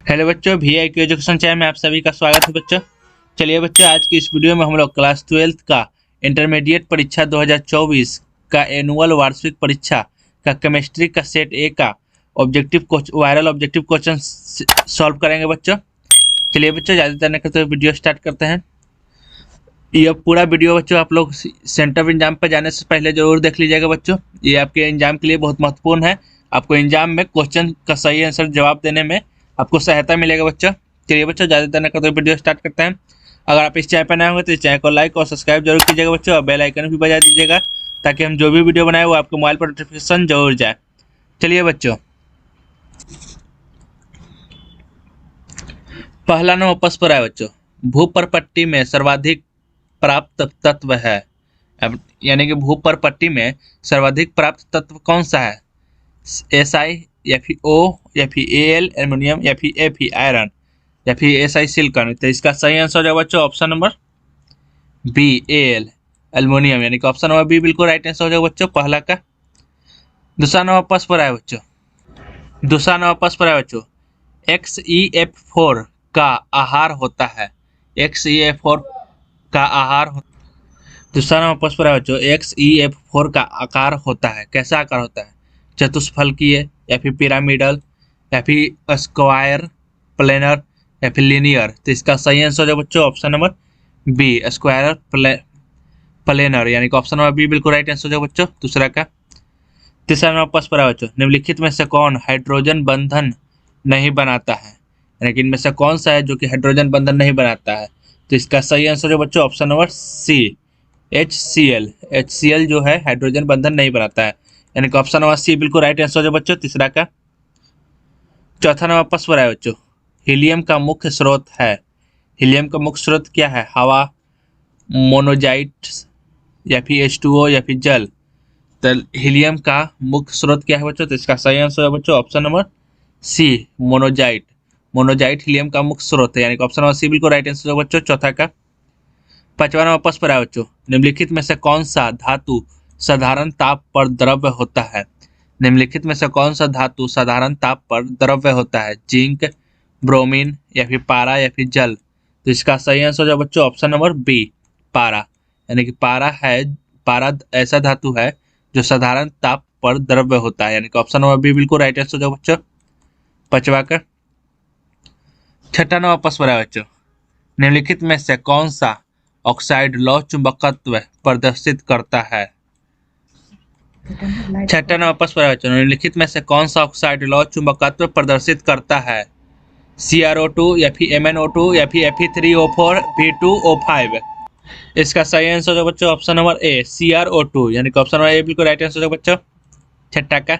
Hello बच्चों, VIQ education channel में आप सभी का स्वागत है बच्चों। चलिए बच्चों, आज की इस वीडियो में हम लोग क्लास 12 का इंटरमीडिएट परीक्षा 2024 का एनुअल वार्षिक परीक्षा का केमिस्ट्री का सेट ए का वायरल ऑब्जेक्टिव क्वेश्चन सॉल्व करेंगे बच्चों। चलिए बच्चों, ज़्यादा देर नहीं करते हुए वीडियो स्टार्ट करते हैं। यह पूरा वीडियो बच्चों आप लोग सेंटर ऑफ एग्जाम पर जाने से पहले जरूर देख लीजिएगा बच्चों। ये आपके एग्जाम के लिए बहुत महत्वपूर्ण है। आपको एग्जाम में क्वेश्चन का सही आंसर जवाब देने में आपको सहायता मिलेगा बच्चों। चलिए बच्चों, ज़्यादा देर न करते वीडियो स्टार्ट करते हैं। अगर आप इस चैनल पर नए होंगे तो इस चैनल को लाइक और सब्सक्राइब जरूर कीजिएगा बच्चों, और बेल आइकन भी बजा दीजिएगा ताकि हम जो भी वीडियो बनाए वो आपके मोबाइल पर नोटिफिकेशन जरूर जाए। चलिए बच्चों, पहला नंबर प्रश्न पर आए बच्चों, भूपर्पट्टी में सर्वाधिक प्राप्त तत्व है। अब यानी कि भूपर्पट्टी में सर्वाधिक प्राप्त तत्व कौन सा है? SI या फिर O या फिर Al एल्युमिनियम या फिर Fe आयरन या फिर SI सिलिकॉन। तो इसका सही आंसर हो जाएगा बच्चों option number B Al aluminium, यानी कि ऑप्शन नंबर बी बिल्कुल राइट आंसर हो जाएगा बच्चों पहला का। दूसरा नंबर प्रश्न पर आए बच्चों, XeF4 का आहार होता है। XeF4 का आहार दूसरा नंबर प्रश्न पर आए बच्चों, XeF4 का आकार होता है, कैसा आकार होता है? चतुष्फलकीय या फिर पिरामिडल या फिर स्क्वायर, प्लेनर या फिर लीनियर। तो इसका सही आंसर हो जाएगा बच्चों option number B square planar, यानी कि ऑप्शन नंबर बी बिल्कुल राइट आंसर हो जाएगा बच्चों दूसरा का। तीसरा नंबर प्रश्न पर आए बच्चों, निम्नलिखित में से कौन हाइड्रोजन बंधन नहीं बनाता है? यानी कि इनमें से कौन सा है जो कि हाइड्रोजन बंधन नहीं बनाता है? तो इसका सही आंसर है बच्चों ऑप्शन नंबर सी HCl जो है हाइड्रोजन बंधन नहीं बनाता है, यानी कि ऑप्शन नंबर सी बिल्कुल राइट आंसर है बच्चों तीसरा का। चौथा नंबर प्रश्न पर आए बच्चों, हीलियम का मुख्य स्रोत है। हीलियम का मुख्य स्रोत क्या है? हवा, मोनोजाइट या फिर H2O या फिर जल। तो हीलियम का मुख्य स्रोत क्या है बच्चों? तो इसका सही आंसर है बच्चों option number C monazite helium का मुख्य स्रोत है, यानी कि ऑप्शन नंबर सी बिल्कुल राइट आंसर है बच्चों चौथा का। पांचवा नंबर प्रश्न पर आए बच्चों, निम्नलिखित में से कौन सा धातु साधारण ताप पर द्रव्य होता है? निम्नलिखित में से कौन सा धातु साधारण ताप पर द्रव्य होता है? जिंक, ब्रोमीन या फिर पारा या फिर जल। तो इसका सही आंसर हो जाए बच्चों ऑप्शन नंबर बी पारा, यानी कि पारा ऐसा धातु है जो साधारण ताप पर द्रव्य होता है, यानी कि ऑप्शन नंबर बी बिल्कुल राइट आंसर हो जाए बच्चों पांचवा का। छठा नंबर प्रश्न पर आए बच्चों, निम्नलिखित में से कौन सा ऑक्साइड लौह चुंबकत्व प्रदर्शित करता है? छठा नंबर प्रश्न पर आए बच्चों, निम्नलिखित में से कौन सा ऑक्साइड लौह चुंबकत्व प्रदर्शित करता है? CrO2 या फिर MnO2 या फिर Fe3O4 V2O5। इसका सही आंसर है बच्चों ऑप्शन नंबर ए CrO2, यानी कि ऑप्शन नंबर ए बिल्कुल राइट आंसर है बच्चों छठा का।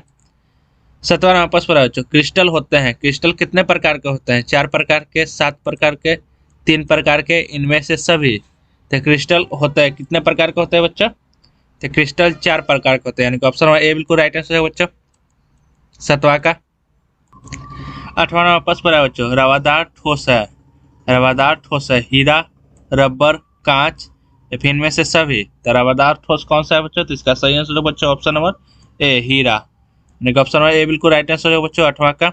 सातवां नंबर प्रश्न पर आए बच्चों, क्रिस्टल होते हैं, क्रिस्टल कितने प्रकार के होते हैं? 4 प्रकार के, 7 प्रकार के, 3 प्रकार के, इनमें से सभी। तो क्रिस्टल होता है कितने प्रकार के होते हैं बच्चों? तो क्रिस्टल 4 प्रकार के होते हैं, यानी कि ऑप्शन नंबर ए बिल्कुल राइट आंसर है बच्चों सातवां का। आठवां नंबर प्रश्न पर आए बच्चों, रवादार ठोस है, हीरा, रबर, कांच या फिर इनमें से सभी। तो रवादार ठोस कौन सा है बच्चों? तो इसका सही आंसर है बच्चों ऑप्शन नंबर ए हीरा, यानी कि ऑप्शन नंबर ए बिल्कुल राइट आंसर है बच्चों आठवां का।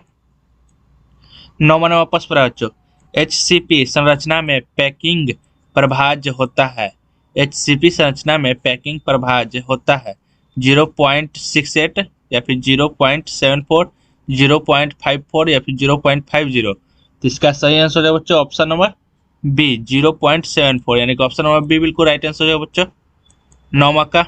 नौवां नंबर प्रश्न पर आए बच्चों, HCP संरचना में पैकिंग प्रभाज्य होता है। HCP संरचना में पैकिंग प्रभाज्य होता है 0.68 या फिर 0.74, 0.54 या फिर 0.50। तो इसका सही आंसर है बच्चों ऑप्शन नंबर बी 0.74, यानी कि ऑप्शन नंबर बी बिल्कुल राइट आंसर है बच्चों नौवां का।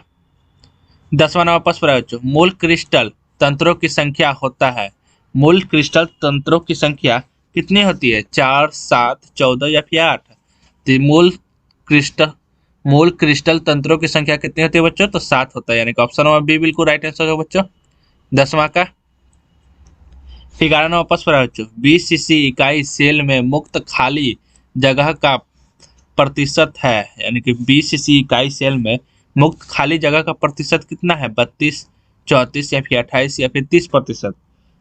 10वां नंबर प्रश्न पर आए बच्चों, मूल क्रिस्टल तंत्रों की संख्या होता है। मूल क्रिस्टल तंत्रों की संख्या कितनी होती है? 4, 7, 14 या फिर 8। तो मूल क्रिस्टल तंत्रों की संख्या कितनी होती है बच्चों? तो 7 होता है, यानी कि ऑप्शन नंबर बी बिल्कुल राइट आंसर है बच्चों 10वां का। 11वां नंबर प्रश्न पर आए बच्चों, 20 cc इकाई सेल में मुक्त खाली जगह का प्रतिशत है, यानी कि 20 cc इकाई सेल में मुक्त खाली जगह का प्रतिशत कितना है? 32, 34 या फिर 28 या फिर 30%।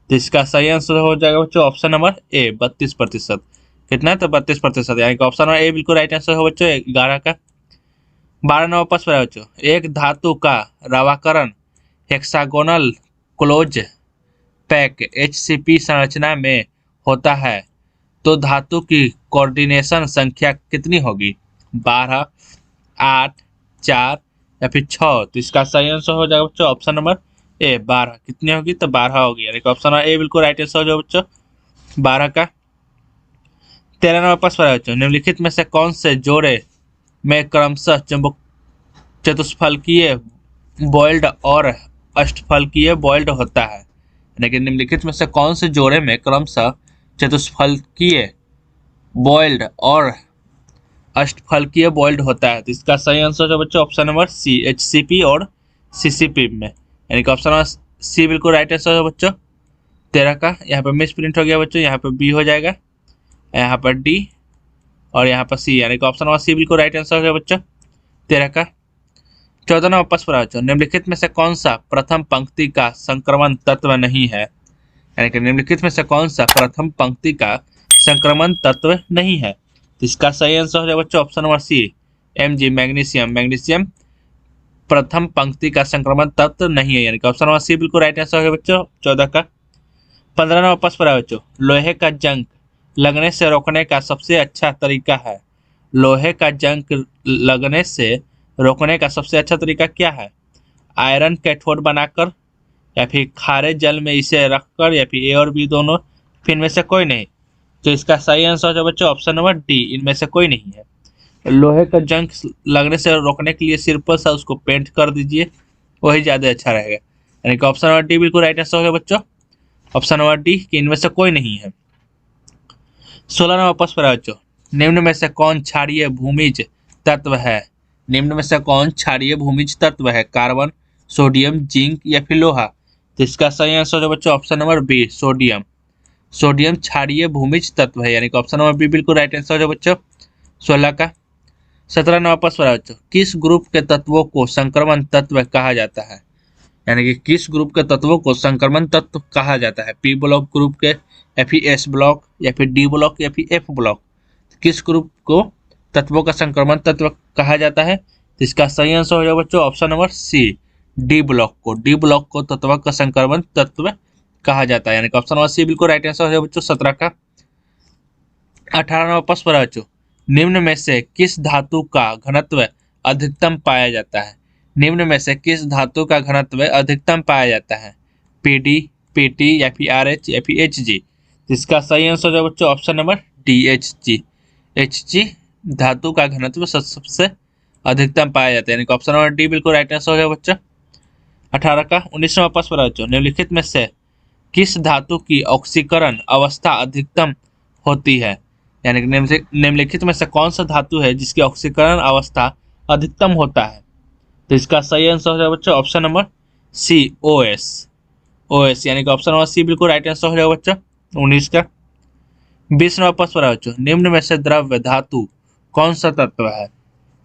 तो इसका सही आंसर हो जाएगा बच्चों ऑप्शन नंबर ए 32%। कितना है? तो 32%, यानी कि ऑप्शन नंबर ए बिल्कुल राइट आंसर हो बच्चों 11 का। 12 नंबर प्रश्न है बच्चों, एक धातु का रवाकरण हेक्सागोनल क्लोज पैक HCP संरचना में होता है तो धातु की कोऑर्डिनेशन संख्या कितनी होगी? 12, 8, 4 या फिर 6। तो इसका सही आंसर हो जाएगा बच्चों ऑप्शन नंबर ए 12। कितनी होगी? तो 12 होगी, यानी कि ऑप्शन नंबर ए बिल्कुल राइट आंसर हो जाएगा बच्चों 12 का। 13वां प्रश्न है बच्चों, निम्नलिखित में से कौन से जोड़े में क्रमशः चतुष्फलकीय बॉइल्ड और अष्टफलकीय बॉइल्ड होता है? लेकिन निम्नलिखित में से कौन से जोड़े में क्रमशः चतुष्फलकीय बॉइल्ड और अष्टफलकीय बॉइल्ड होता है? तो इसका सही आंसर है बच्चों ऑप्शन नंबर सी, HCP और CCP में, यानी कि ऑप्शन नंबर सी बिल्कुल राइट आंसर है बच्चों 13 का। यहाँ पे मिस प्रिंट हो गया बच्चों, यहाँ पे बी हो जाएगा, यहाँ पर डी और यहाँ पर सी, यानी कि ऑप्शन नंबर सी बिल्कुल राइट आंसर है बच्चों 13 का। 14वां प्रश्न बच्चों, निम्नलिखित में से कौन सा प्रथम पंक्ति का संक्रमण तत्व नहीं है? यानी कि निम्नलिखित में से कौन सा प्रथम पंक्ति का संक्रमण तत्व नहीं है? तो इसका सही आंसर हो जाएगा बच्चों option number C, Mg magnesium. Magnesium प्रथम पंक्ति का संक्रमण तत्व नहीं है, यानी कि ऑप्शन नंबर सी बिल्कुल राइट आंसर है बच्चों 14 का। 15वां प्रश्न है बच्चों, लोहे का जंग लगने से रोकने का सबसे अच्छा तरीका है? लोहे का जंग लगने से रोकने का सबसे अच्छा तरीका क्या है? आयरन कैथोड बनाकर, या फिर खारे जल में इसे रखकर, या फिर ए और बी दोनों, फिर इनमें से कोई नहीं। तो इसका सही आंसर है बच्चों ऑप्शन नंबर डी, इनमें से कोई नहीं है। लोहे का जंग लगने से रोकने के लिए सिंपल सा उसको पेंट कर दीजिए, वही ज़्यादा अच्छा रहेगा, यानी कि ऑप्शन नंबर डी बिल्कुल राइट आंसर होगा बच्चों ऑप्शन नंबर डी, कि इनमें से कोई नहीं है। 16वां प्रश्न है बच्चों, निम्न में से कौन क्षारीय भूमिज तत्व है? निम्न में से कौन क्षारीय भूमिज तत्व है? कार्बन, सोडियम, जिंक या फिर लोहा? तो इसका सही आंसर है बच्चों option number B, sodium. Sodium क्षारीय भूमिज तत्व है, यानी कि ऑप्शन नंबर बी बिल्कुल राइट आंसर है बच्चों 16 का। 17वां प्रश्न है बच्चों, किस ग्रुप के तत्वों को संक्रमण तत्व कहा जाता है? यानी कि किस ग्रुप के तत्वों को संक्रमण तत्व कहा जाता है? पी ब्लॉक ग्रुप के, या फिर एस ब्लॉक, या फिर डी ब्लॉक, या फिर एफ ब्लॉक? किस ग्रुप को तत्वों का संक्रमण तत्व कहा जाता है? तो इसका सही आंसर हो जाएगा बच्चों option number C, D block को। डी ब्लॉक को तत्वों का संक्रमण तत्व कहा जाता है, यानी कि ऑप्शन नंबर सी बिल्कुल राइट आंसर हो जाएगा बच्चों 17 का। 18वां प्रश्न है बच्चों, निम्न में से किस धातु का घनत्व अधिकतम पाया जाता है? निम्न में से किस धातु का घनत्व अधिकतम पाया जाता है? PD, PT या फिर RH या फिर Hg? इसका सही आंसर है बच्चों option number D, Hg। Hg धातु का घनत्व सबसे अधिकतम पाया जाता है, यानी कि ऑप्शन नंबर डी बिल्कुल राइट आंसर हो जाएगा बच्चों 18 का। 19वां प्रश्न है बच्चों, निम्नलिखित में से किस धातु की ऑक्सीकरण अवस्था अधिकतम होती है? यानी कि निम्नलिखित में से कौन सा धातु है जिसकी ऑक्सीकरण अवस्था अधिकतम होता है? तो इसका सही आंसर है बच्चों option number C, OS। OS यानी कि ऑप्शन नंबर सी बिल्कुल राइट आंसर हो जाएगा बच्चों 19 का। 20वां प्रश्न है बच्चों, निम्न में से द्रव्य धातु कौन सा तत्व है?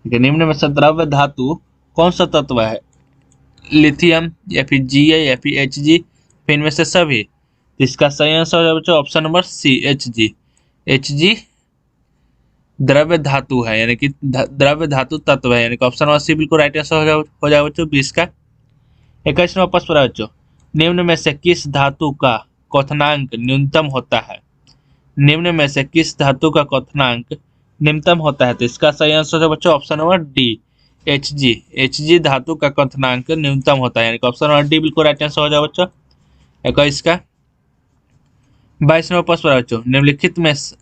निम्न में से द्रव्य धातु कौन सा तत्व है? लिथियम या फिर Ga या फिर Hg, फिर इनमें से सभी? इसका सही आंसर है बच्चों option number C, Hg। Hg द्रव्य धातु है, यानी कि द्रव्य धातु तत्व है, यानी कि ऑप्शन नंबर सी बिल्कुल राइट आंसर हो जाएगा बच्चों 20 का। 21वां प्रश्न है बच्चों, निम्न में से किस धातु का क्वथनांक न्यूनतम होता है? निम्न में से किस धातु का क्वथनांक न्यूनतम होता है? तो इसका सही आंसर है बच्चों option number D, Hg। Hg धातु का क्वथनांक न्यूनतम होता है, यानी कि ऑप्शन नंबर डी बिल्कुल राइट आंसर हो जाएगा बच्चों 21 का। 22वां प्रश्न है बच्चों,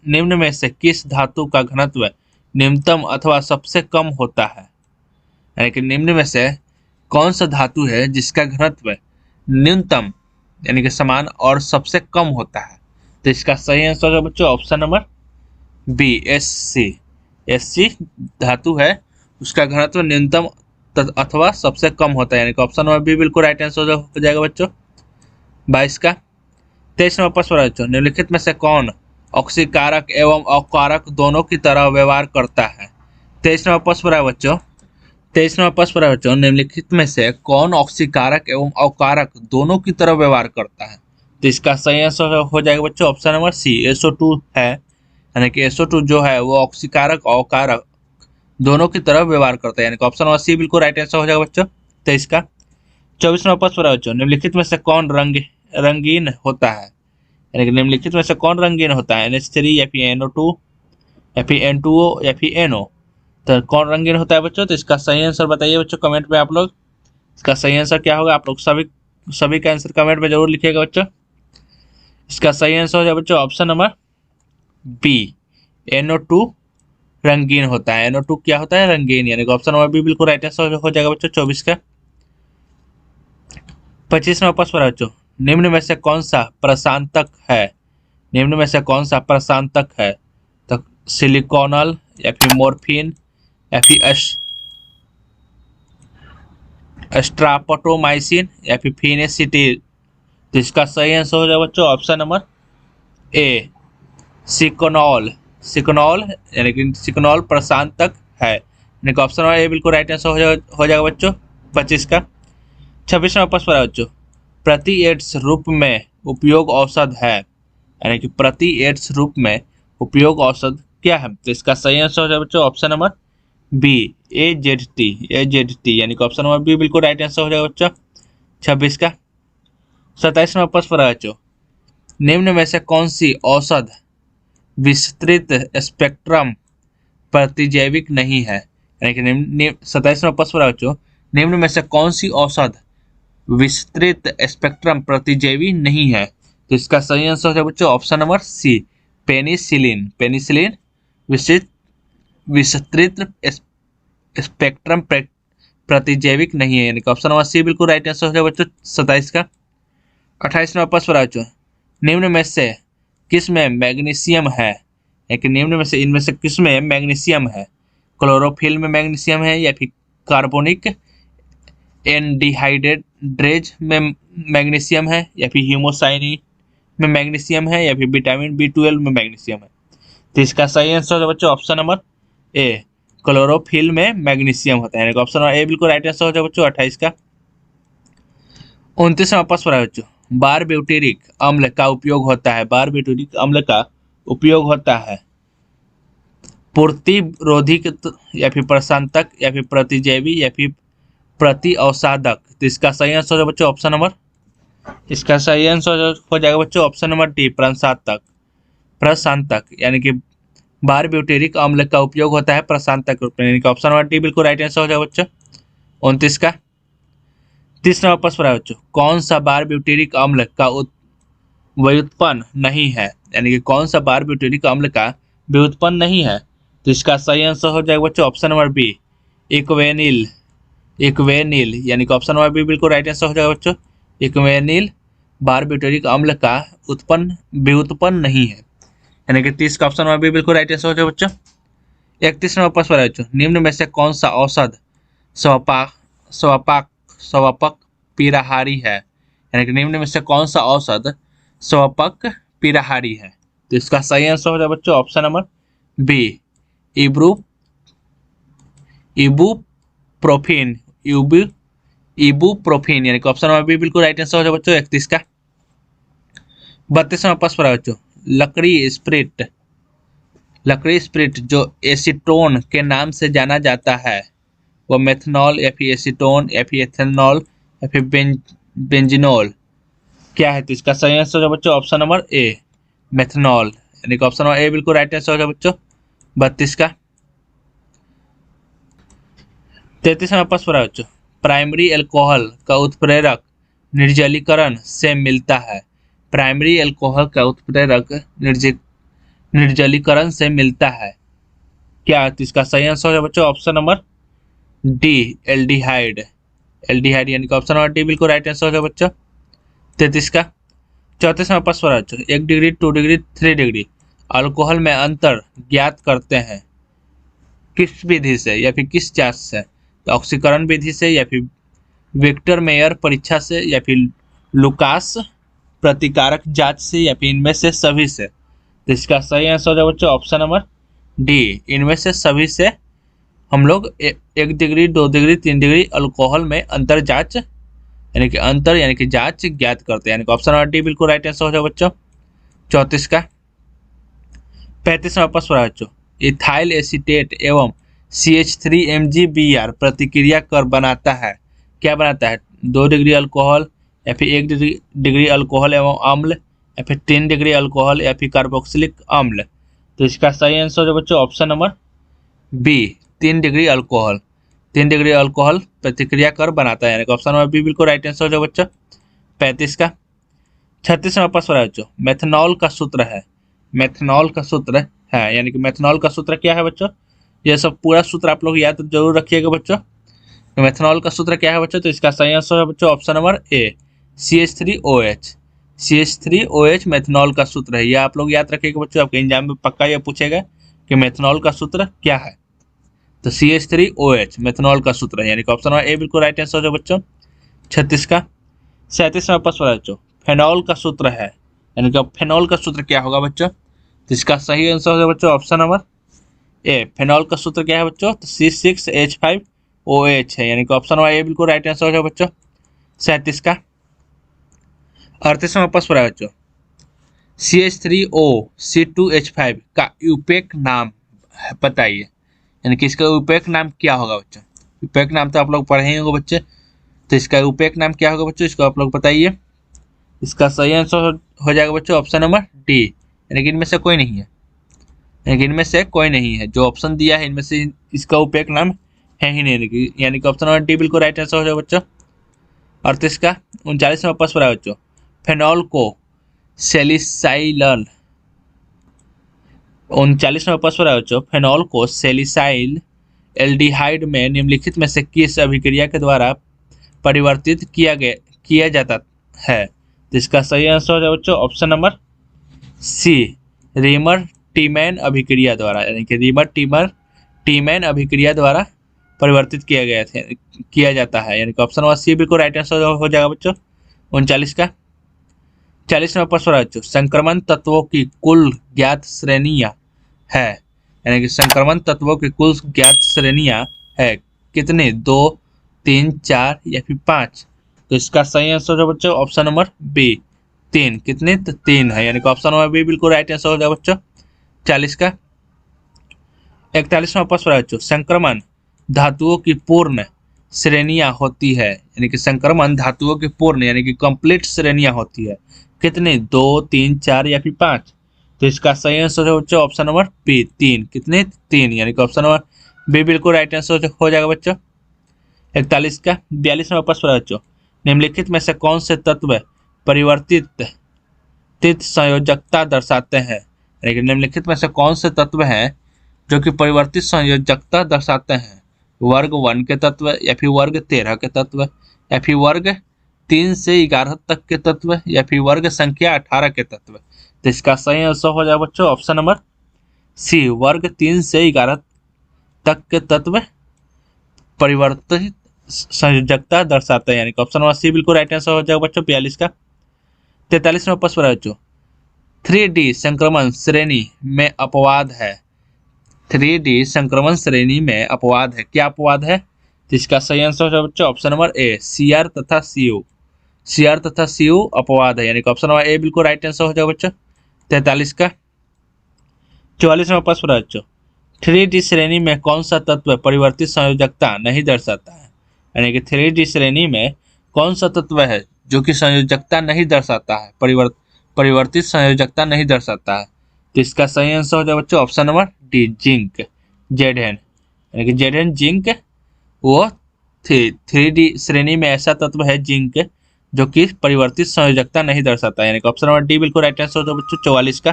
निम्न में से किस धातु का घनत्व न्यूनतम अथवा सबसे कम होता है? यानी कि निम्न में से कौन सा धातु है जिसका घनत्व न्यूनतम यानी कि समान और सबसे कम होता है? तो इसका सही आंसर है बच्चों option number B, Sc। Sc धातु है, उसका घनत्व न्यूनतम अथवा सबसे कम होता है, यानी कि ऑप्शन नंबर बी बिल्कुल राइट आंसर हो जाएगा बच्चों 22 का। 23वां प्रश्न है बच्चों, निम्नलिखित में से कौन ऑक्सीकारक एवं अकारक दोनों की तरह व्यवहार करता है? 23वां प्रश्न है बच्चों, 23वां प्रश्न है बच्चों, निम्नलिखित में से कौन ऑक्सीकारक एवं अकारक दोनों की तरह व्यवहार करता है? तो इसका सही आंसर हो जाएगा बच्चों ऑप्शन नंबर सी, SO2 है, यानी कि SO2 जो है वो ऑक्सीकारक और अकारक दोनों की तरह व्यवहार करता है, यानी कि ऑप्शन नंबर सी बिल्कुल राइट आंसर हो जाएगा बच्चों 23 का। 24वां प्रश्न है बच्चों, निम्नलिखित में से कौन रंगीन होता है? यानी कि निम्नलिखित में से कौन रंगीन होता है, NH3 या फिर NO2 या फिर N2O या फिर NO। तो कौन रंगीन होता है बच्चों, तो इसका सही आंसर बताइए बच्चों कमेंट में आप लोग। इसका सही आंसर क्या होगा, आप लोग सभी का आंसर कमेंट में जरूर लिखिएगा बच्चों। इसका सही आंसर हो जाए बच्चों ऑप्शन नंबर बी, NO2 रंगीन होता है। NO2 क्या होता है, रंगीन, यानी कि ऑप्शन नंबर बी बिल्कुल राइट आंसर हो जाएगा बच्चों 24 का। 25वां प्रश्न है बच्चों, निम्न में से कौन सा प्रशांतक है, निम्न में से कौन सा प्रशांतक है, तो सिलिकॉनल या फिर मॉर्फिन या फिर स्ट्राप्टोमाइसिन या फिर फिनेसिटिल। तो इसका सही आंसर हो जाएगा बच्चों ऑप्शन नंबर ए, सिकोनॉल। सिकोनॉल यानी कि सिकोनॉल प्रशांतक है, यानी कि ऑप्शन नंबर ए बिल्कुल राइट आंसर हो जाएगा बच्चों 25 का। 26वां प्रश्न है बच्चों, प्रति एड्स रूप में उपयोग औषध है, यानी कि प्रति एड्स रूप में उपयोग औषध क्या है, तो इसका सही आंसर हो जाएगा बच्चों ऑप्शन नंबर बी, AZT यानी कि ऑप्शन नंबर बी बिल्कुल राइट आंसर हो जाएगा बच्चों 26 का। 27वां प्रश्न है बच्चों, निम्न में से कौन सी औषध विस्तृत स्पेक्ट्रम प्रतिजैविक नहीं है, यानी कि 27वां प्रश्न है बच्चों, निम्न में से कौन सी औषध विस्तृत स्पेक्ट्रम प्रतिजैवी नहीं है, तो इसका सही आंसर है बच्चों option number C, penicillin. Penicillin विस्तृत स्पेक्ट्रम प्रतिजैविक नहीं है, यानी कि ऑप्शन नंबर सी बिल्कुल राइट आंसर है बच्चों 27 का। 28वां प्रश्न है बच्चों, निम्न में से किस में मैग्नीशियम है, यानी निम्न में से इनमें से किस में मैग्नीशियम है, क्लोरोफिल में मैग्नीशियम है या फिर कार्बोनिक एनडिहाइड्रेज में मैग्नीशियम है या फिर हीमोसाइनिन में मैग्नीशियम है या फिर विटामिन B12 में मैग्नीशियम है, तो इसका सही आंसर है बच्चों ऑप्शन नंबर ए, क्लोरोफिल में मैग्नीशियम होता है, यानी ऑप्शन नंबर ए बिल्कुल राइट आंसर हो जाए बच्चों 28 का। 29वां प्रश्न है बच्चों, बारब्यूटेरिक अम्ल का उपयोग होता है, बारब्यूटेरिक अम्ल का उपयोग होता है प्रतिरोधक या फिर प्रशांतक या फिर प्रतिजैवी या फिर प्रति अवसादक, तो इसका सही आंसर है बच्चों ऑप्शन नंबर, इसका सही आंसर हो जाएगा बच्चों ऑप्शन नंबर डी, प्रशांतक। प्रशांतक यानी कि बारब्यूटेरिक अम्ल का उपयोग होता है प्रशांतक रूप में, यानी कि ऑप्शन नंबर डी बिल्कुल राइट आंसर हो जाएगा बच्चों 29 का। 30वां प्रश्न है बच्चों, कौन सा बारब्यूटेरिक अम्ल का व्युत्पन्न नहीं है, यानी कि कौन सा बारब्यूटेरिक अम्ल का व्युत्पन्न नहीं है, तो इसका सही आंसर हो जाएगा बच्चों option number B, Equanil. Equanil यानी कि ऑप्शन नंबर बी बिल्कुल राइट आंसर हो जाएगा बच्चों, इक्वेनिल बारब्यूटेरिक अम्ल का व्युत्पन्न नहीं है, यानी कि 30 का ऑप्शन नंबर बी बिल्कुल राइट आंसर हो जाएगा बच्चों। 31वां प्रश्न है बच्चों, निम्न में से कौन सा औषध स्वपाक पीराहारी है, यानी कि निम्न में से कौन सा औषध स्वपाक पीराहारी है, तो इसका सही आंसर हो जाए बच्चों ऑप्शन नंबर बी, इबुप्रोफिन। इबुप्रोफिन यानी कि ऑप्शन नंबर बी बिल्कुल राइट आंसर हो जाए बच्चों 31 का। 32वां प्रश्न है बच्चों, लकड़ी स्प्रिट जो एसीटोन के नाम से जाना जाता है वो मेथनॉल या फिर एसीटोन या फिर एथेनॉल या फिर बेंजीनॉल क्या है, तो इसका सही आंसर है बच्चों ऑप्शन नंबर ए, मेथनॉल, यानी कि ऑप्शन नंबर ए बिल्कुल राइट आंसर है बच्चों 32 का। 33वां प्रश्न है बच्चों, प्राइमरी अल्कोहल का उत्प्रेरक निर्जलीकरण से मिलता है, प्राइमरी अल्कोहल का उत्प्रेरक निर्जलीकरण से मिलता है क्या, तो इसका सही आंसर है बच्चों option number D, aldehyde. Aldehyde यानी कि ऑप्शन नंबर डी बिल्कुल राइट आंसर है बच्चों 33 का। 34वां प्रश्न है बच्चों, 1 डिग्री 2 डिग्री 3 डिग्री अल्कोहल में अंतर ज्ञात करते हैं किस विधि से या फिर किस जांच से, तो ऑक्सीकरण विधि से या फिर विक्टर मेयर परीक्षा से या फिर लुकास प्रतिकारक जांच से या फिर इनमें से सभी से, तो इसका सही आंसर है बच्चों ऑप्शन नंबर डी, इनमें से सभी से हम लोग 1 डिग्री 2 डिग्री 3 डिग्री अल्कोहल में अंतर जांच यानी कि जांच ज्ञात करते हैं, यानी कि ऑप्शन नंबर डी बिल्कुल राइट आंसर हो जाए बच्चों 34 का। 35वां प्रश्न है बच्चों, इथाइल एसीटेट एवं CH3MgBr प्रतिक्रिया कर बनाता है, क्या बनाता है, 2 डिग्री अल्कोहल या फिर 1 डिग्री अल्कोहल एवं अम्ल या फिर 3 डिग्री अल्कोहल या फिर कार्बोक्सिलिक अम्ल। तो इसका सही आंसर हो जाएगा बच्चों option number B, 3 degree alcohol. 3 degree alcohol प्रतिक्रिया कर बनाता है, यानी कि ऑप्शन नंबर बी बिल्कुल राइट आंसर हो जाएगा बच्चों। 35 का 36वां प्रश्न है बच्चों, मेथनॉल का सूत्र है। मेथनॉल का सूत्र है, यानी कि मेथनॉल का सूत्र क्या है बच्चों? ये सब पूरा सूत्र आप लोग याद जरूर रखिएगा बच्चों। तो मेथनॉल का सूत्र क्या है बच्चों? तो इसका सही आंसर है बच्चों ऑप्शन नंबर ए, CH3OH। CH3OH मेथनॉल का सूत्र है, यह आप लोग याद रखिएगा बच्चों। आपके एग्जाम में पक्का यह पूछेगा कि मेथनॉल का सूत्र क्या है। तो CH3OH मेथनॉल का सूत्र है, यानी कि ऑप्शन नंबर ए बिल्कुल राइट आंसर है बच्चों। 36 का 37वां प्रश्न है बच्चों, फेनॉल का सूत्र है, यानी कि फेनॉल का सूत्र क्या होगा बच्चों? तो इसका सही आंसर है बच्चों ऑप्शन नंबर ए, फेनॉल का सूत्र क्या है बच्चों? तो C6H5OH है, यानी कि ऑप्शन नंबर ए बिल्कुल राइट आंसर है बच्चों। 37 का 38वां प्रश्न है बच्चों, CH3O C2H5 का यूपेक नाम बताइए, यानी कि इसका यूपेक नाम क्या होगा बच्चों? यूपेक नाम तो आप लोग पढ़े ही होंगे बच्चे, तो इसका यूपेक नाम क्या होगा बच्चों? इसको आप लोग बताइए। इसका सही आंसर हो जाएगा बच्चों ऑप्शन नंबर डी, यानी कि इनमें से कोई नहीं है, यानी कि इनमें से कोई नहीं है। जो ऑप्शन दिया है इनमें से इसका यूपेक नाम है ही नहीं, यानी कि ऑप्शन नंबर डी बिल्कुल राइट आंसर हो जाएगा बच्चों। 38 का 39वां प्रश्न है बच्चों, फेनॉल को सेलिसाइल 39वां प्रश्न है बच्चों, फेनॉल को सेलिसाइल एल्डिहाइड में निम्नलिखित में से किस अभिक्रिया के द्वारा परिवर्तित किया जाता है? तो इसका सही आंसर हो जाएगा बच्चों ऑप्शन नंबर सी, रीमर टीमैन अभिक्रिया द्वारा, यानी कि रीमर टीमैन अभिक्रिया द्वारा परिवर्तित किया जाता है, यानी कि ऑप्शन नंबर सी बिल्कुल राइट आंसर हो जाएगा बच्चों। 39 का 40वां प्रश्न है बच्चों, संक्रमण तत्वों की कुल ज्ञात श्रेणियां है, यानी कि संक्रमण तत्वों की कुल ज्ञात श्रेणियां है कितने? 2, 3, 4 या फिर 5? तो इसका सही आंसर है बच्चों ऑप्शन नंबर बी, 3। कितने? तो 3 है, यानी कि ऑप्शन नंबर बी बिल्कुल राइट आंसर हो जाएगा बच्चों। 40 का 41वां प्रश्न है बच्चों, संक्रमण धातुओं की पूर्ण श्रेणियां होती है, यानी कि संक्रमण धातुओं की पूर्ण यानी कि कंप्लीट श्रेणियां होती है कितने? 2, 3, 4 या फिर 5? तो इसका सही आंसर है बच्चों ऑप्शन नंबर बी, 3। कितने? 3, यानी कि ऑप्शन नंबर बी बिल्कुल राइट आंसर हो जाएगा बच्चों। 41 का 42वां प्रश्न है बच्चों, निम्नलिखित में से कौन से तत्व परिवर्तित संयोजकता दर्शाते हैं? यानी कि निम्नलिखित में से कौन से तत्व हैं जो कि परिवर्तित संयोजकता दर्शाते हैं? वर्ग 1 के तत्व या फिर वर्ग 13 के तत्व या फिर वर्ग 3 से 11 तक के तत्व या फिर वर्ग संख्या 18 के तत्व? तो इसका सही आंसर हो जाएगा बच्चों ऑप्शन नंबर सी, वर्ग 3 से 11 तक के तत्व परिवर्तित संयोजकता दर्शाते हैं, यानी कि ऑप्शन नंबर सी बिल्कुल राइट आंसर हो जाएगा बच्चों। 42 का 43वां प्रश्न है बच्चों, 3D संक्रमण श्रेणी में अपवाद है। 3D संक्रमण श्रेणी में अपवाद है, क्या अपवाद है? तो इसका सही आंसर है बच्चों ऑप्शन नंबर ए, CR तथा CO। CR तथा CO अपवाद है, यानी कि ऑप्शन नंबर ए बिल्कुल राइट आंसर हो जाएगा बच्चों। 43 का 44वां प्रश्न है बच्चों, 3D श्रेणी में कौन सा तत्व परिवर्तित संयोजकता नहीं दर्शाता है? यानी कि 3D श्रेणी में कौन सा तत्व है जो कि संयोजकता नहीं दर्शाता है, परिवर्तित संयोजकता नहीं दर्शाता है? तो इसका सही आंसर हो जाएगा बच्चों option number D, zinc, Zn, यानी कि Zn जिंक वो 3D श्रेणी में ऐसा तत्व है जिंक जो कि परिवर्तित संयोजकता नहीं दर्शाता है, यानी कि ऑप्शन नंबर डी बिल्कुल राइट आंसर हो जाएगा बच्चों। 44 का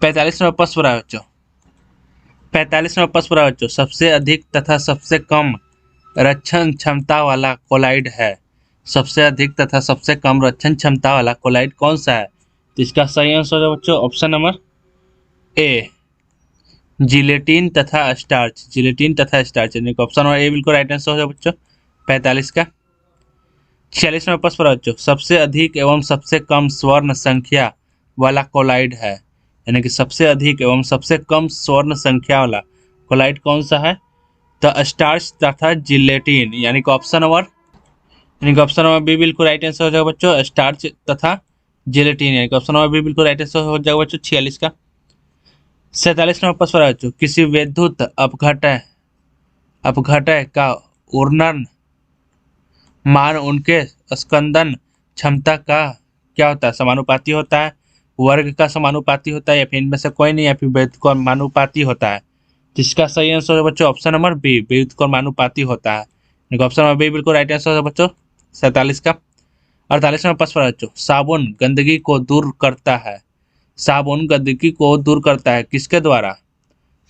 45वां प्रश्न है बच्चों, 45वां प्रश्न है बच्चों, सबसे अधिक तथा सबसे कम रक्षण क्षमता वाला कोलाइड है। सबसे अधिक तथा सबसे कम रक्षण क्षमता वाला कोलाइड कौन सा है? तो इसका सही आंसर है बच्चों ऑप्शन नंबर ए, जिलेटिन तथा स्टार्च। जिलेटिन तथा स्टार्च, यानी कि ऑप्शन नंबर ए बिल्कुल राइट आंसर हो जाएगा बच्चों। 45 का 46वां प्रश्न है बच्चों, सबसे अधिक एवं सबसे कम स्वर्ण संख्या वाला कोलाइड है, यानी कि सबसे अधिक एवं सबसे कम स्वर्ण संख्या वाला कोलाइड कौन सा है? तो स्टार्च तथा जिलेटिन, यानी कि ऑप्शन नंबर बी बिल्कुल राइट आंसर हो जाएगा बच्चों, स्टार्च तथा जिलेटिन, यानी कि ऑप्शन नंबर बी बिल्कुल राइट आंसर हो जाएगा बच्चों। 46 का 47वां प्रश्न है बच्चों, किसी विद्युत अपघटय का उर्णन मान उनके स्कंदन क्षमता का क्या होता है, समानुपाती होता है, वर्ग का समानुपाती होता है, या फिर इनमें से कोई नहीं, या फिर व्युत्क्रमानुपाती होता है। जिसका सही आंसर है बच्चों ऑप्शन नंबर बी, व्युत्क्रमानुपाती होता है। ऑप्शन नंबर बी बिल्कुल राइट आंसर है बच्चों 47 का। 48वां प्रश्न है बच्चों, साबुन गंदगी को दूर करता है। साबुन गंदगी को दूर करता है किसके द्वारा?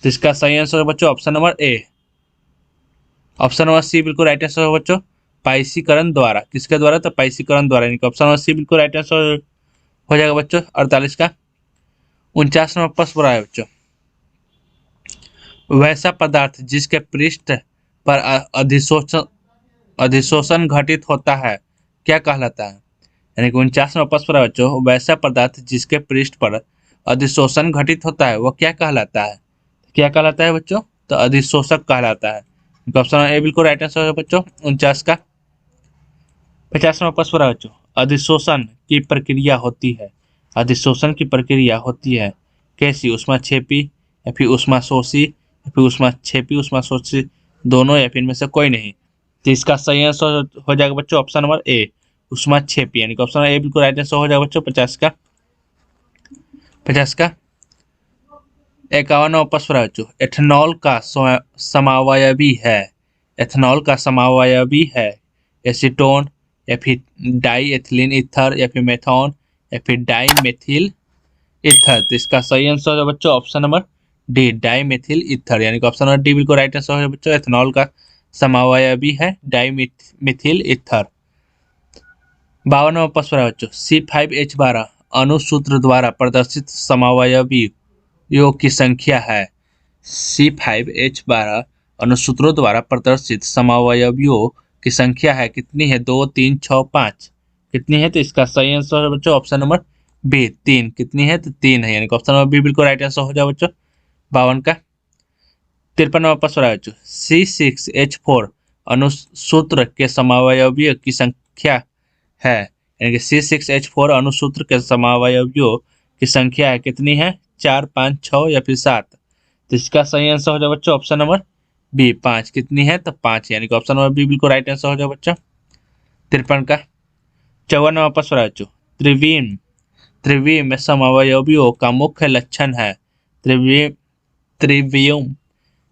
जिसका सही आंसर है बच्चों option number A. Option number C बिल्कुल राइट आंसर है बच्चों, पाइसीकरण द्वारा। किसके द्वारा? तो पाइसीकरण द्वारा, यानी कि ऑप्शन नंबर सी बिल्कुल राइट आंसर हो जाएगा बच्चों 48 का। 49वां प्रश्न है बच्चों, वैसा पदार्थ जिसके पृष्ठ पर अधिशोषण घटित होता है क्या कहलाता है? यानी कि 49वां प्रश्न है बच्चों, वैसा पदार्थ जिसके पृष्ठ पर अधिशोषण घटित होता है वो क्या कहलाता है? क्या कहलाता है बच्चों? तो अधिशोषक कहलाता है। ऑप्शन ए बिल्कुल राइट आंसर है बच्चों 49 का। 50वां प्रश्न है बच्चों, अधिशोषण की प्रक्रिया होती है। अधिशोषण की प्रक्रिया होती है कैसी? ऊष्माक्षेपी या फिर ऊष्माशोषी या फिर ऊष्माक्षेपी ऊष्माशोषी दोनों, या फिर इनमें से कोई नहीं। तो इसका सही आंसर हो जाएगा बच्चों ऑप्शन नंबर ए, ऊष्माक्षेपी, यानी कि ऑप्शन ए बिल्कुल राइट आंसर हो जाएगा बच्चों 50 का। 51वां प्रश्न है बच्चों, एथेनॉल का समावयवी है। एथेनॉल का समावयवी है एसीटोन या फिर डाई एथिलीन ईथर या फिर मेथॉन या फिर डाई मेथिल ईथर। तो इसका सही आंसर है बच्चों option number D, di methyl ether, यानी कि ऑप्शन नंबर डी बिल्कुल राइट आंसर है बच्चों, एथेनॉल का समावयवी है डाई मेथिल ईथर। 52वां प्रश्न है बच्चों, C5H12 अणुसूत्र द्वारा प्रदर्शित समावयवियों की संख्या है। C5H12 अणुसूत्रों द्वारा प्रदर्शित समावयवियों की संख्या है कितनी है? 2, 3, 6, 5 कितनी है? तो इसका सही आंसर है बच्चों ऑप्शन नंबर बी 3। कितनी है? तो 3 है, यानी कि ऑप्शन नंबर बी बिल्कुल राइट आंसर हो जाए बच्चों 52 का। 53वां प्रश्न है बच्चों, C6H4 अणुसूत्र के समावयवियों की संख्या है, यानी कि C6H4 अणुसूत्र के समावयवियों की संख्या है कितनी है? 4, 5, 6 या फिर 7। तो इसका सही आंसर हो जाए बच्चों ऑप्शन नंबर बी 5। कितनी है? तो 5, यानी कि ऑप्शन नंबर बी बिल्कुल राइट आंसर हो जाए बच्चों 53 का। 54वां प्रश्न है बच्चों, त्रिविम त्रिविम समवयवियों का मुख्य लक्षण है। त्रिविम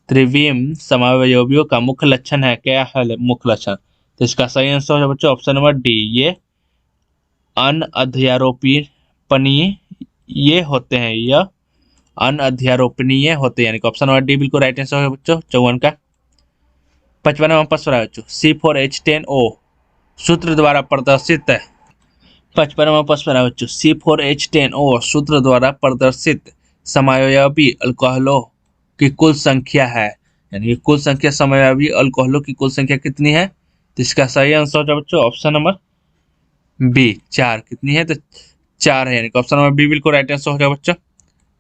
त्रिविम समवयवियों का मुख्य लक्षण है, क्या है मुख्य लक्षण? तो इसका सही आंसर है बच्चों ऑप्शन नंबर डी, ये अनअध्यारोपणीय ये होते हैं, यह अनअध्यारोपणीय होते हैं, यानी कि ऑप्शन नंबर डी बिल्कुल राइट आंसर है बच्चों 54 का। 55वां प्रश्न है बच्चों, C4H10O सूत्र द्वारा प्रदर्शित है। 55वां प्रश्न है बच्चों, C4H10O सूत्र द्वारा प्रदर्शित समवयवी अल्कोहलों की कुल संख्या है, यानी कि कुल संख्या समवयवी अल्कोहलों की कुल संख्या कितनी है? तो इसका सही आंसर है बच्चों ऑप्शन नंबर बी 4। कितनी है? तो 4 है, यानी कि ऑप्शन नंबर बी बिल्कुल राइट आंसर हो जाएगा बच्चों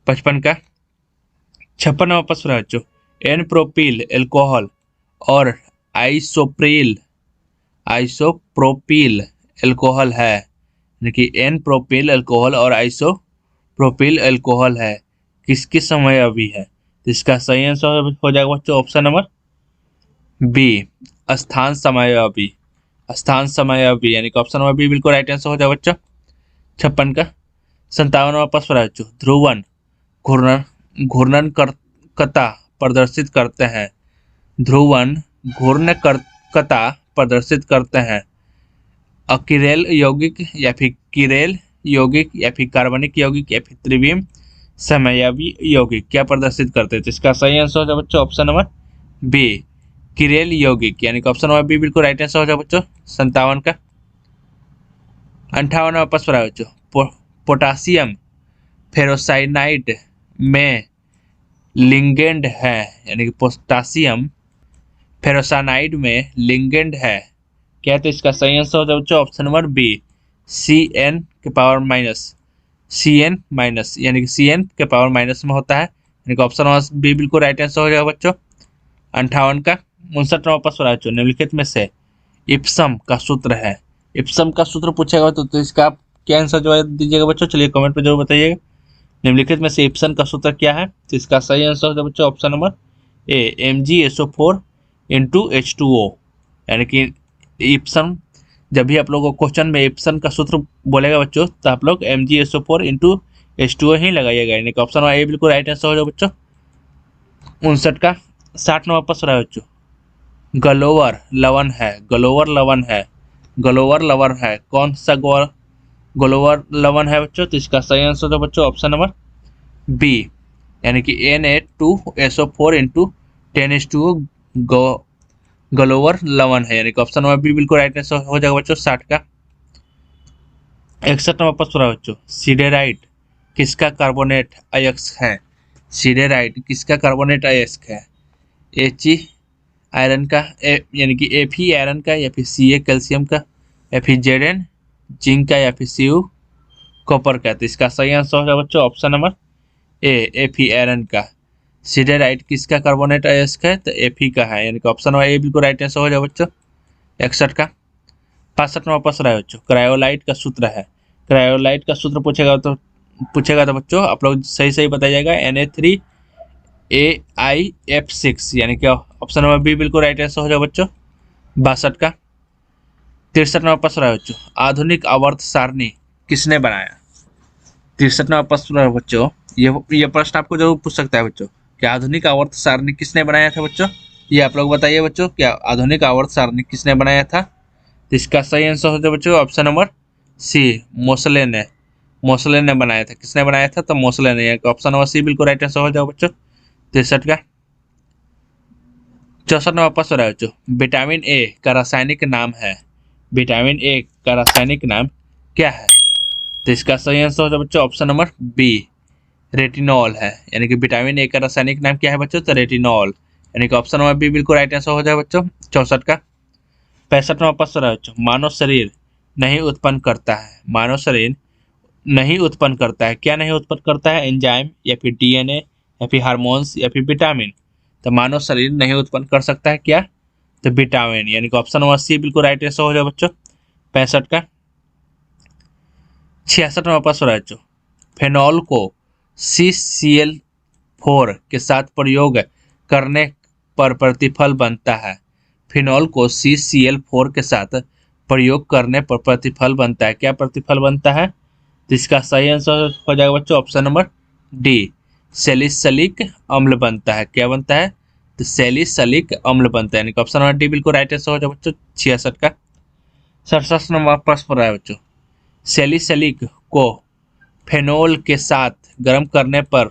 55 का। 56वां प्रश्न है बच्चों, एन प्रोपिल एल्कोहल और आइसोप्रोपिल एल्कोहल है, यानी कि एन प्रोपिल एल्कोहल और आइसोप्रोपिल एल्कोहल है किसकी समवयवी है? तो इसका सही आंसर हो जाएगा बच्चों ऑप्शन नंबर बी, स्थान समवयवी। स्थान समवयवी, यानी कि ऑप्शन नंबर बी बिल्कुल राइट आंसर हो जाएगा बच्चों 56 का। 57वां प्रश्न है बच्चों, ध्रुवन घूर्णनकर्ता प्रदर्शित करते हैं। ध्रुवन घूर्णनकर्ता प्रदर्शित करते हैं अकिरेल यौगिक या फिर किरेल यौगिक या फिर कार्बनिक यौगिक या फिर त्रिविम समवयवी यौगिक क्या प्रदर्शित करते हैं? तो इसका सही आंसर हो जाए बच्चों ऑप्शन नंबर बी, किरेल यौगिक, यानी कि ऑप्शन नंबर बी बिल्कुल राइट आंसर हो जाए बच्चों 57 का। 58वां प्रश्न है बच्चों, पोटासियम फेरोसाइनाइड में लिगेंड है, यानी कि पोटासियम फेरोसाइनाइड में लिगेंड है क्या? तो इसका सही आंसर हो जाए बच्चों ऑप्शन नंबर बी, Cn के पावर माइनस Cn माइनस, यानी कि Cn के पावर माइनस में होता है, यानी कि ऑप्शन नंबर बी बिल्कुल राइट आंसर हो जाएगा बच्चों 58 का। 59वां प्रश्न है निम्नलिखित में से इप्सम का सूत्र है। इप्सम का सूत्र पूछेगा तो इसका आप क्या आंसर जवाब दीजिएगा बच्चों? चलिए कमेंट में जरूर बताइएगा। निम्नलिखित में से इप्सम का सूत्र क्या है? तो इसका सही आंसर हो जाए बच्चों ऑप्शन नंबर ए, MgSO4 × H2O, यानी कि इप्सम जब भी आप लोगों को क्वेश्चन में एप्सन का सूत्र बोलेगा बच्चों, तो आप लोग MgSO4 इंटू H2O ही लगाइएगा, यानी कि ऑप्शन ए बिल्कुल राइट आंसर हो जाए बच्चों। 59 का 60 नंबर प्रश्न है बच्चों। गलोवर लवण है, गलोवर लवण है, गलोवर लवण है, कौन सा गलोवर लवण है बच्चों? तो इसका सही आंसर है बच्चों ऑप्शन नंबर बी, यानी कि Na2SO4 इंटू 10H2O गलोवर लवण है, यानी कि ऑप्शन नंबर बी बिल्कुल राइट आंसर हो जाएगा बच्चों 60 का। 61 नंबर प्रश्न है बच्चों। सिडेराइट किसका कार्बोनेट अयस्क है? सिडेराइट किसका कार्बोनेट अयस्क है? He आयरन का, यानी कि Fe आयरन का, या फिर Ca कैल्शियम का, या फिर Zn जिंक का, या फिर Cu कॉपर का। तो इसका सही आंसर हो जाएगा बच्चों ऑप्शन नंबर ए, Fe आयरन का। सिडेराइट किसका कार्बोनेट अयस्क है? तो Fe का है, यानी कि ऑप्शन नंबर ए बिल्कुल राइट आंसर हो जाएगा बच्चों। 61 का 65 नंबर प्रश्न है बच्चों। क्रायोलाइट का सूत्र है, क्रायोलाइट का सूत्र पूछेगा तो बच्चों आप लोग सही बताइएगा Na3AiF6, यानी कि ऑप्शन नंबर बी बिल्कुल राइट आंसर हो जाएगा बच्चों। 62 का 63 नंबर प्रश्न है बच्चों। आधुनिक आवर्त सारणी किसने बनाया? 63 नंबर प्रश्न है बच्चों। ये प्रश्न आपको जरूर पूछ सकता है बच्चों, क्या आधुनिक आवर्त सारणी किसने बनाया था बच्चों? ये आप लोग बताइए बच्चों, क्या आधुनिक आवर्त सारणी किसने बनाया था? तो इसका सही आंसर हो जाए बच्चों ऑप्शन नंबर सी, मोसले ने। मोसले ने बनाया था। किसने बनाया था? तो मोसले ने, ऑप्शन नंबर सी बिल्कुल राइट आंसर हो जाए बच्चों। 63 का 64 नंबर प्रश्न है बच्चों। विटामिन ए का रासायनिक नाम है, विटामिन ए का रासायनिक नाम क्या है? तो इसका सही आंसर हो जाए बच्चों ऑप्शन नंबर बी, रेटिनॉल है, यानी कि विटामिन ए का रासायनिक नाम क्या है बच्चों? तो रेटिनॉल, यानी कि ऑप्शन नंबर बी बिल्कुल राइट आंसर हो जाए बच्चों। 64 का 65 नंबर प्रश्न है बच्चों। मानव शरीर नहीं उत्पन्न करता है, मानव शरीर नहीं उत्पन्न करता है, क्या नहीं उत्पन्न करता है? एंजाइम, या फिर DNA, या फिर हार्मोन्स, या फिर विटामिन। तो मानव शरीर नहीं उत्पन्न कर सकता है क्या? तो विटामिन, यानी कि ऑप्शन नंबर सी बिल्कुल राइट आंसर हो जाए बच्चों। 65 का 66 नंबर प्रश्न है बच्चों। फेनॉल को CCl4 के साथ प्रयोग करने पर प्रतिफल बनता है, फिनॉल को CCl4 के साथ प्रयोग करने पर प्रतिफल बनता है, क्या प्रतिफल बनता है? तो इसका सही आंसर हो जाएगा बच्चों ऑप्शन नंबर डी, सैलिसिलिक अम्ल बनता है। क्या बनता है? तो सैलिसिलिक अम्ल बनता है, यानी कि ऑप्शन नंबर डी बिल्कुल राइट आंसर हो जाएगा बच्चों। 66 का 67 नंबर प्रश्न है बच्चों। सैलिसिलिक को फेनोल के साथ गर्म करने पर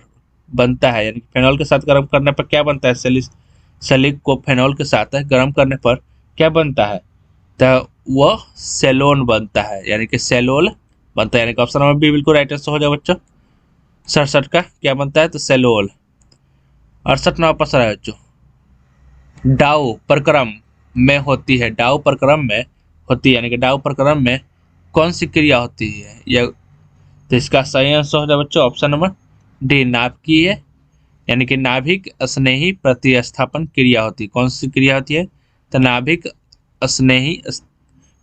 बनता है, यानी फेनॉल के साथ गर्म करने पर क्या बनता है? सैलिसिलिक को फेनॉल के साथ गर्म करने पर क्या बनता है? तो वह सेलोन बनता है, यानी कि सेलोल बनता है, यानी कि ऑप्शन नंबर बी बिल्कुल राइट आंसर हो जाए बच्चों। 67 का क्या बनता है? तो सेलोल। 68 नंबर प्रश्न है बच्चों। डाउ प्रक्रम में होती है, डाउ प्रक्रम में होती है, यानी कि डाउ प्रक्रम में कौन सी क्रिया होती है? यह तो इसका सही आंसर हो जाए बच्चों ऑप्शन नंबर डी, नाभिकीय, यानी कि नाभिक स्नेही प्रतिस्थापन क्रिया होती है। कौन सी क्रिया होती है? तो नाभिक स्नेही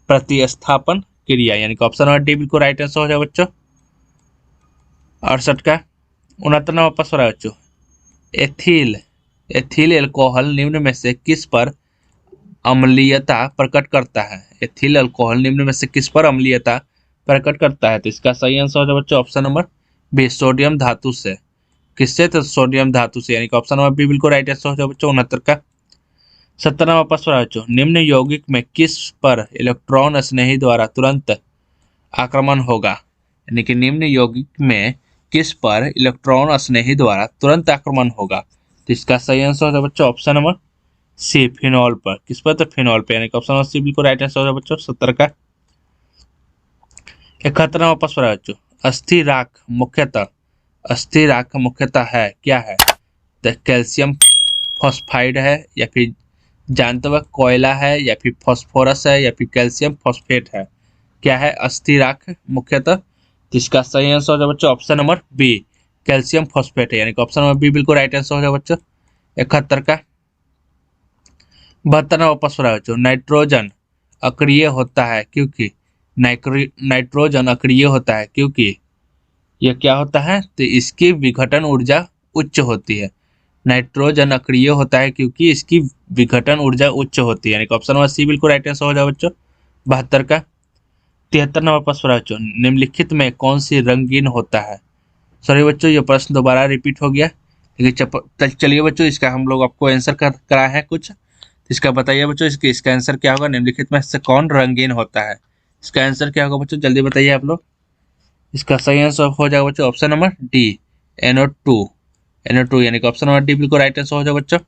प्रतिस्थापन क्रिया, यानी कि ऑप्शन नंबर डी बिल्कुल राइट आंसर हो जाए बच्चों। 68 का 69 नंबर प्रश्न है बच्चों। एथिल एथिल एल्कोहल निम्न में से किस पर अम्लीयता प्रकट करता है? एथिल अल्कोहल निम्न में से किस पर अम्लीयता प्रकट करता है? तो इसका सही आंसर हो जाए बच्चों ऑप्शन नंबर बी, सोडियम धातु से। किससे? तो सोडियम धातु से, यानी कि ऑप्शन नंबर बी बिल्कुल राइट आंसर हो जाए बच्चों। 69 का 70 नंबर प्रश्न है बच्चों। निम्न यौगिक में किस पर इलेक्ट्रॉन स्नेही द्वारा तुरंत आक्रमण होगा? यानी कि निम्न यौगिक में किस पर इलेक्ट्रॉन स्नेही द्वारा तुरंत आक्रमण होगा? तो इसका सही आंसर हो जाए बच्चों ऑप्शन नंबर सी, फिनॉल पर। किस पर? तो फिनॉल पे, यानी कि ऑप्शन नंबर सी बिल्कुल राइट आंसर हो जाए बच्चों। 70 का 71 नंबर प्रश्न है बच्चों। अस्थिर राख मुख्यतः है, क्या है? तो कैल्शियम फॉस्फाइड है, या फिर जानते हुए कोयला है, या फिर फॉस्फोरस है, या फिर कैल्शियम फॉस्फेट है, क्या है? अस्थिर राख मुख्यतः। तो इसका सही आंसर हो जाए बच्चों option number B, calcium phosphate है, यानी कि ऑप्शन नंबर बी बिल्कुल राइट आंसर हो जाए बच्चों। 71 का 72 नंबर प्रश्न है बच्चों। नाइट्रोजन अक्रिय होता है क्योंकि नाइट्रोजन अक्रिय होता है क्योंकि यह क्या होता है? तो इसकी विघटन ऊर्जा उच्च होती है। नाइट्रोजन अक्रिय होता है क्योंकि इसकी विघटन ऊर्जा उच्च होती है, यानी कि ऑप्शन नंबर सी बिल्कुल राइट आंसर हो जाए बच्चों। 72 का 73 नंबर प्रश्न है बच्चों, निम्नलिखित में कौन सी रंगीन होता है। सॉरी बच्चों, ये प्रश्न दोबारा रिपीट हो गया, लेकिन चलिए बच्चों, इसका हम लोग आपको आंसर करा है कुछ, इसका बताइए बच्चों, इसका आंसर क्या होगा। निम्नलिखित में से कौन रंगीन होता है, इसका आंसर क्या होगा बच्चों, जल्दी बताइए आप लोग। इसका सही आंसर हो जाएगा बच्चों option number D, NO2। NO2 यानी कि ऑप्शन नंबर डी बिल्कुल राइट आंसर हो जाएगा बच्चों।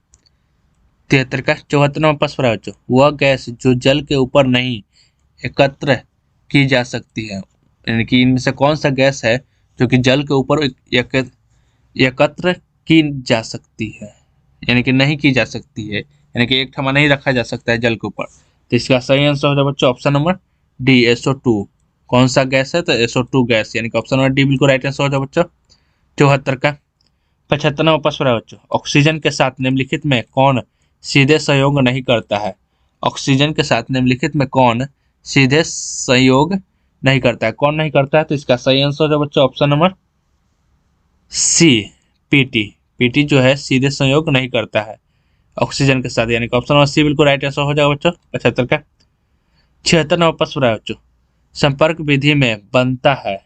73 का 74 नंबर प्रश्न है बच्चों, वह गैस जो जल के ऊपर नहीं एकत्र की जा सकती है, यानी कि इनमें से कौन सा गैस है जो कि जल के ऊपर एकत्र की जा सकती है, यानी कि नहीं की जा सकती है, यानी कि एक ठमा नहीं रखा जा सकता है जल के ऊपर। तो इसका सही आंसर हो जाए बच्चों ऑप्शन नंबर डी, SO2। कौन सा गैस है, तो SO2 गैस, यानी कि ऑप्शन नंबर डी बिल्कुल राइट आंसर हो जाए बच्चों। 74 का 75 नंबर प्रश्न है बच्चों, ऑक्सीजन के साथ निम्नलिखित में कौन सीधे सहयोग नहीं करता है। ऑक्सीजन के साथ निम्नलिखित में कौन सीधे सहयोग नहीं करता है, कौन नहीं करता है, तो इसका सही आंसर है बच्चों option number C, PT। PT जो है सीधे संयोग नहीं करता है ऑक्सीजन के साथ, यानी कि ऑप्शन नंबर सी बिल्कुल राइट आंसर हो जाएगा बच्चों 75 का। 76 नंबर प्रश्न है बच्चों, संपर्क विधि में बनता है,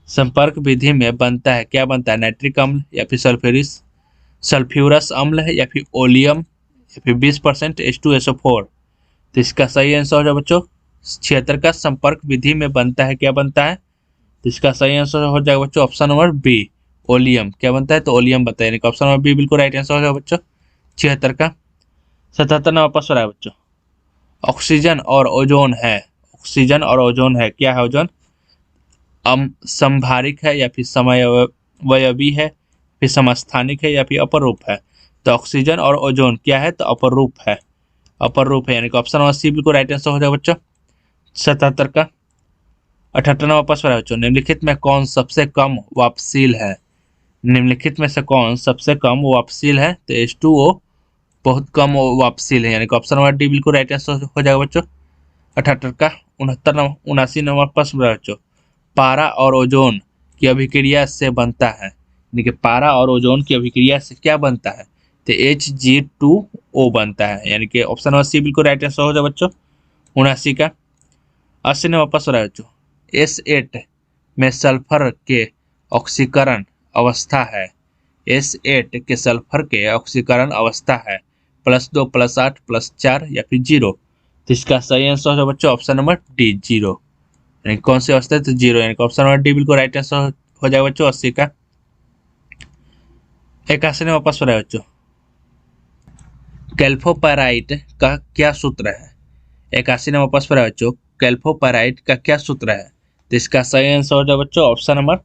संपर्क विधि में बनता है, क्या बनता है, नाइट्रिक अम्ल या फिर सल्फ्यूरस अम्ल है या फिर ओलियम या फिर 20% H2SO4। तो इसका सही आंसर हो जाएगा बच्चों 76 का, संपर्क विधि में बनता है, क्या बनता है, तो इसका सही आंसर हो जाएगा बच्चों ऑप्शन नंबर बी, ओलियम। क्या बनता है, तो ओलियम बनता है, यानी कि ऑप्शन नंबर बी बिल्कुल राइट आंसर हो जाएगा बच्चों 76 का। 77 नंबर प्रश्न है बच्चों, ऑक्सीजन और ओजोन है, ऑक्सीजन और ओजोन है, क्या है ओजोन, संभारिक है या फिर समवयवी है, फिर समस्थानिक है या फिर अपरूप है। तो ऑक्सीजन और ओजोन क्या है, तो अपरूप है, अपर रूप है, यानी कि ऑप्शन नंबर सी बिल्कुल राइट आंसर हो जाएगा बच्चों 77 का। 78 नंबर प्रश्न है बच्चों, निम्नलिखित में कौन सबसे कम वापसील है, निम्नलिखित में से कौन सबसे कम वापसील है, तो H2O बहुत कम वापसील है, यानी कि ऑप्शन नंबर डी बिल्कुल राइट आंसर हो जाएगा बच्चों 78 का। 79 नंबर प्रश्न है बच्चों, पारा और ओजोन की अभिक्रिया से बनता है, यानी कि पारा और ओजोन की अभिक्रिया से क्या बनता है, तो Hg2O बनता है, यानी कि ऑप्शन नंबर सी बिल्कुल राइट आंसर हो जाए बच्चों 79 का। 80 नंबर प्रश्न है बच्चों, S8 में सल्फर के ऑक्सीकरण अवस्था है, S8 के सल्फर के ऑक्सीकरण अवस्था है +2 +8 +4 या फिर 0। तो इसका सही आंसर है बच्चों ऑप्शन नंबर डी, 0, यानी कौन सी अवस्था है, तो 0, यानी कि ऑप्शन नंबर डी बिल्कुल राइट आंसर हो जाएगा बच्चों 80 का। 81 नंबर प्रश्न है बच्चों, कैल्फोपाराइट का क्या सूत्र है। 81 नंबर प्रश्न है बच्चों, कैल्फोपाराइट का क्या सूत्र है, तो इसका सही आंसर हो जाए बच्चों ऑप्शन नंबर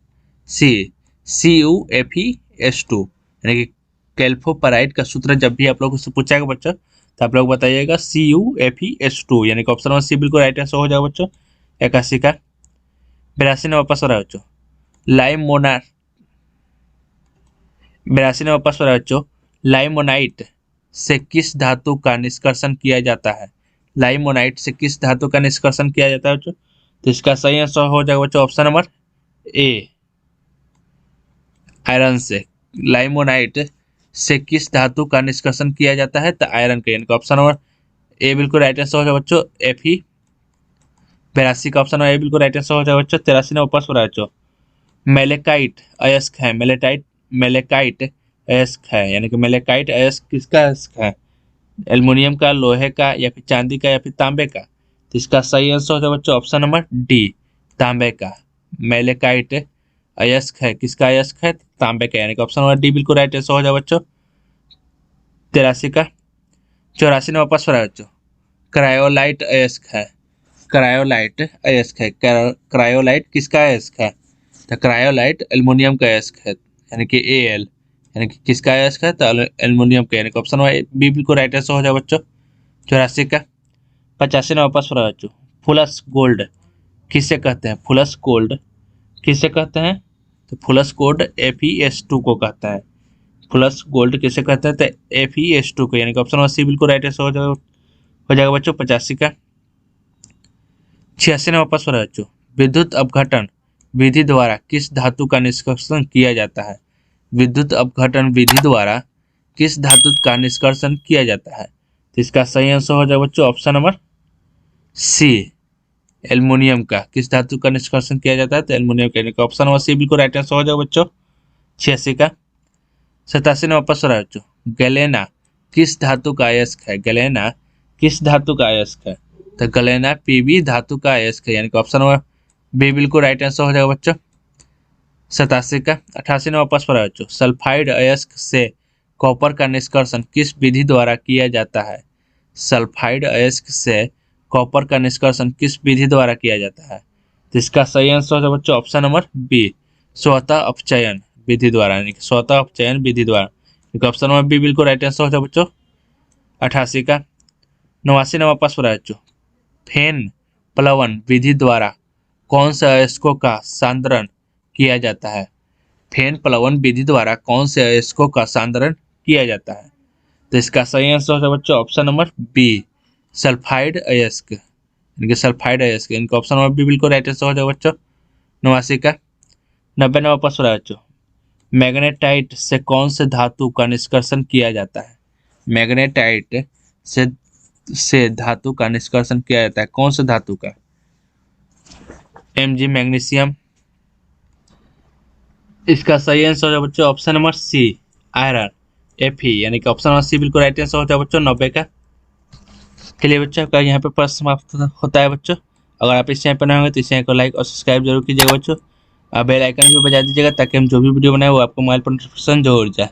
सी, CuFeS2, यानी कि कैल्फोपाराइट का सूत्र जब भी आप लोगों से पूछा गया बच्चों, तो आप लोग बताइएगा CuFeS2, यानी कि ऑप्शन नंबर सी बिल्कुल राइट आंसर हो जाएगा बच्चों 81 का। 82 नंबर प्रश्न है बच्चों, लाइमोना 82 नंबर प्रश्न है बच्चों, लाइमोनाइट से किस धातु का निष्कर्षण किया जाता है, लाइमोनाइट से किस धातु का निष्कर्षण किया जाता है बच्चों, तो इसका सही आंसर हो जाएगा बच्चों ऑप्शन नंबर ए, आयरन से। लाइमोनाइट से किस धातु का निष्कर्षण किया जाता है, तो आयरन का, यानी कि ऑप्शन नंबर ए बिल्कुल राइट आंसर हो जाएगा बच्चों Fe। 82 का ऑप्शन नंबर ए बिल्कुल राइट आंसर हो जाएगा बच्चों। 83 नंबर प्रश्न है बच्चों, मेलेकाइट अयस्क है, मेलेकाइट अयस्क है, यानी कि मेलेकाइट अयस्क किसका अयस्क है, एल्युमिनियम का, लोहे का या फिर चांदी का या फिर तांबे का। तो इसका सही आंसर हो जाएगा बच्चों ऑप्शन नंबर डी, तांबे का। मेलेकाइट अयस्क है, किसका अयस्क है, तांबे का, यानी कि ऑप्शन नंबर डी बिल्कुल राइट आंसर हो जाएगा बच्चों 83 का। 84 नंबर प्रश्न है बच्चों, क्रायोलाइट अयस्क है, क्रायोलाइट अयस्क है, क्रायोलाइट किसका अयस्क है, तो क्रायोलाइट एल्युमिनियम का अयस्क है, यानी कि Al, यानी कि किसका अयस्क है, तो एल्युमिनियम का, यानी कि ऑप्शन बी बिल्कुल राइट आंसर हो जाएगा बच्चों 84 का। 85 नंबर प्रश्न है बच्चों, फुलस गोल्ड किसे कहते हैं, फुलस गोल्ड किसे कहते हैं, तो फुलस गोल्ड FeS2 को कहता है, फुलस गोल्ड किसे कहते हैं, तो FeS2 को, यानी कि ऑप्शन सी बिल्कुल राइट आंसर हो जाएगा बच्चों 85 का। 86 नंबर प्रश्न है बच्चों, विद्युत अपघटन विधि द्वारा किस धातु का निष्कर्षण किया जाता है, विद्युत अपघटन विधि द्वारा किस धातु का निष्कर्षण किया जाता है, तो इसका सही आंसर हो जाएगा बच्चों ऑप्शन नंबर सी, एल्युमिनियम का। किस धातु का निष्कर्षण किया जाता है? तो एल्युमिनियम का, यानी कि ऑप्शन नंबर सी बिल्कुल राइट आंसर हो जाएगा बच्चों। 86 का। 87 नंबर प्रश्न है बच्चों, गलेना किस धातु का अयस्क है? गलेना किस धातु का अयस्क है? तो गलेना पीबी धातु का अयस्क है, यानी कि ऑप्शन नंबर बी बिल्कुल राइट आंसर हो जाएगा बच्चों। 87 का। 88 नंबर प्रश्न है बच्चों, सल्फाइड अयस्क से कॉपर का निष्कर्षण किस विधि द्वारा किया जाता है? सल्फाइड अयस्क से कॉपर का निष्कर्षण किस विधि द्वारा किया जाता है? तो इसका सही आंसर है बच्चों ऑप्शन नंबर बी, स्वतः अपचयन विधि द्वारा, यानी कि स्वतः अपचयन विधि द्वारा। ऑप्शन नंबर बी बिल्कुल राइट आंसर हो जाए बच्चों। 88 का। 89 नंबर प्रश्न है बच्चों, फेन प्लवन विधि द्वारा कौन से अयस्कों का सांद्रण किया जाता है? फेन प्लवन विधि द्वारा कौन से अयस्कों का सांद्रण किया जाता है? तो इसका सही आंसर है बच्चों ऑप्शन नंबर बी, सल्फाइड अयस्क, यानी कि सल्फाइड अयस्क। इनका ऑप्शन नंबर बी बिल्कुल राइट आंसर हो जाएगा बच्चों। 89 का। 90 नंबर प्रश्न है बच्चों, मैग्नेटाइट से कौन से धातु का निष्कर्षण किया जाता है? मैग्नेटाइट से धातु का निष्कर्षण किया जाता है, कौन से धातु का? Mg magnesium. इसका सही आंसर है बच्चों option number C, iron, Fe, यानी कि ऑप्शन नंबर सी बिल्कुल राइट आंसर होता है बच्चों। 90 का। चलिए बच्चों, आपका यहाँ पे प्रश्न समाप्त होता है बच्चों। अगर आप इस चैनल पर नए होंगे तो इस चैनल को लाइक और सब्सक्राइब जरूर कीजिएगा बच्चों। बेल आइकन भी बजा दीजिएगा ताकि हम जो भी वीडियो बनाए वो आपको मोबाइल पर नोटिफिकेशन जरूर जाए।